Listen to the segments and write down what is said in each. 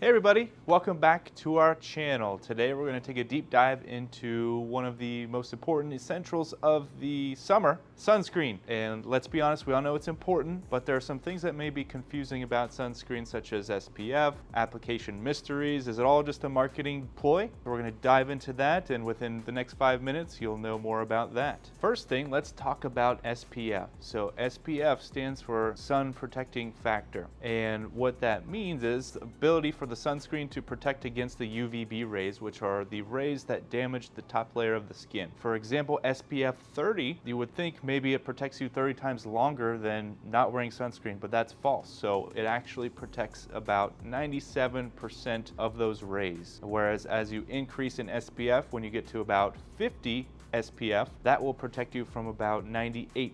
Hey everybody, welcome back to our channel. Today we're going to take a deep dive into one of the most important essentials of the summer, sunscreen. And let's be honest, we all know it's important, but there are some things that may be confusing about sunscreen, such as SPF, application mysteries. Is it all just a marketing ploy? We're going to dive into that, and within the next 5 minutes, you'll know more about that. First thing, let's talk about SPF. So SPF stands for sun protecting factor. And what that means is the ability for the sunscreen to protect against the UVB rays, which are the rays that damage the top layer of the skin. For example, SPF 30, you would think maybe it protects you 30 times longer than not wearing sunscreen, but that's false. So it actually protects about 97% of those rays. Whereas as you increase in SPF, when you get to about 50 SPF, that will protect you from about 98%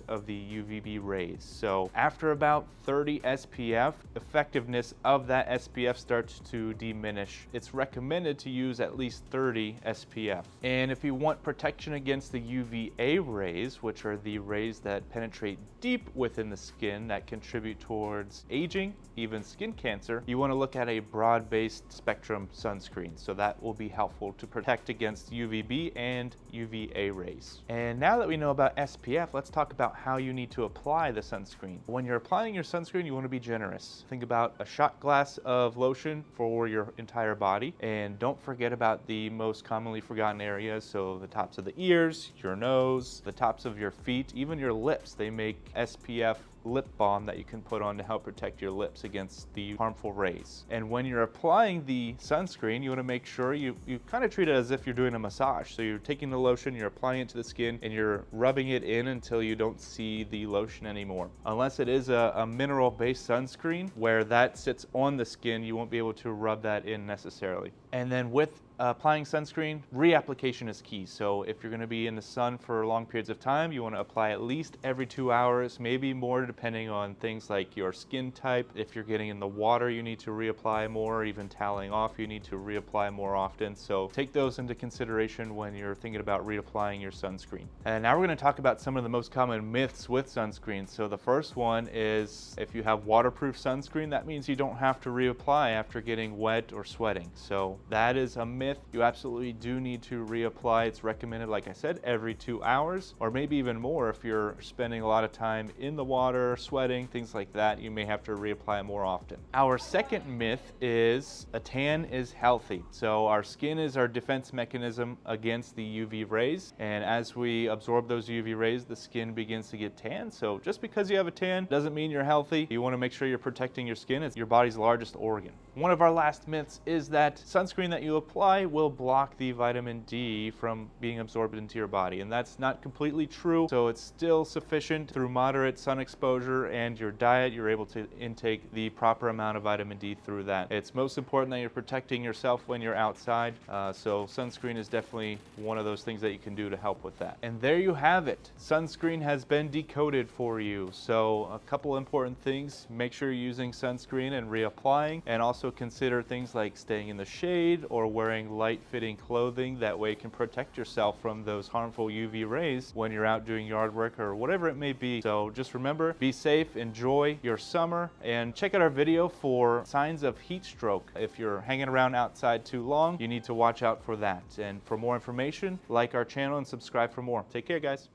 of the UVB rays. So after about 30 SPF, effectiveness of that SPF starts to diminish. It's recommended to use at least 30 SPF. And if you want protection against the UVA rays, which are the rays that penetrate deep within the skin that contribute towards aging, even skin cancer, you want to look at a broad-based spectrum sunscreen. So that will be helpful to protect against UVB and UVA rays. And now that we know about SPF, let's talk about how you need to apply the sunscreen. When you're applying your sunscreen, you want to be generous. Think about a shot glass of lotion for your entire body, and don't forget about the most commonly forgotten areas. So the tops of the ears, your nose, the tops of your feet, even your lips. They make SPF lip balm that you can put on to help protect your lips against the harmful rays. And when you're applying the sunscreen, you want to make sure you kind of treat it as if you're doing a massage. So you're taking the lotion, you're applying it to the skin, and you're rubbing it in until you don't see the lotion anymore. Unless it is a mineral-based sunscreen where that sits on the skin, you won't be able to rub that in necessarily. And then with applying sunscreen, reapplication is key. So if you're going to be in the sun for long periods of time, you want to apply at least every 2 hours, maybe more depending on things like your skin type. If you're getting in the water, you need to reapply more, or even toweling off, you need to reapply more often. So take those into consideration when you're thinking about reapplying your sunscreen. And now we're going to talk about some of the most common myths with sunscreen. So the first one is if you have waterproof sunscreen, that means you don't have to reapply after getting wet or sweating. So that is a myth. You absolutely do need to reapply. It's recommended, like I said, every 2 hours, or maybe even more if you're spending a lot of time in the water, sweating, things like that. You may have to reapply it more often. Our second myth is a tan is healthy. So our skin is our defense mechanism against the UV rays, and as we absorb those UV rays, the skin begins to get tan. So just because you have a tan doesn't mean you're healthy. You want to make sure you're protecting your skin. It's your body's largest organ. One of our last myths is that sunscreen that you apply will block the vitamin D from being absorbed into your body, and that's not completely true. So it's still sufficient through moderate sun exposure and your diet. You're able to intake the proper amount of vitamin D through that. It's most important that you're protecting yourself when you're outside, so sunscreen is definitely one of those things that you can do to help with that. And there you have it. Sunscreen has been decoded for you. So a couple important things: make sure you're using sunscreen and reapplying, and also consider things like staying in the shade or wearing light-fitting clothing. That way you can protect yourself from those harmful UV rays when you're out doing yard work or whatever it may be. So just remember, be safe, enjoy your summer, and check out our video for signs of heat stroke. If you're hanging around outside too long, you need to watch out for that. And for more information, like our channel and subscribe for more. Take care, guys.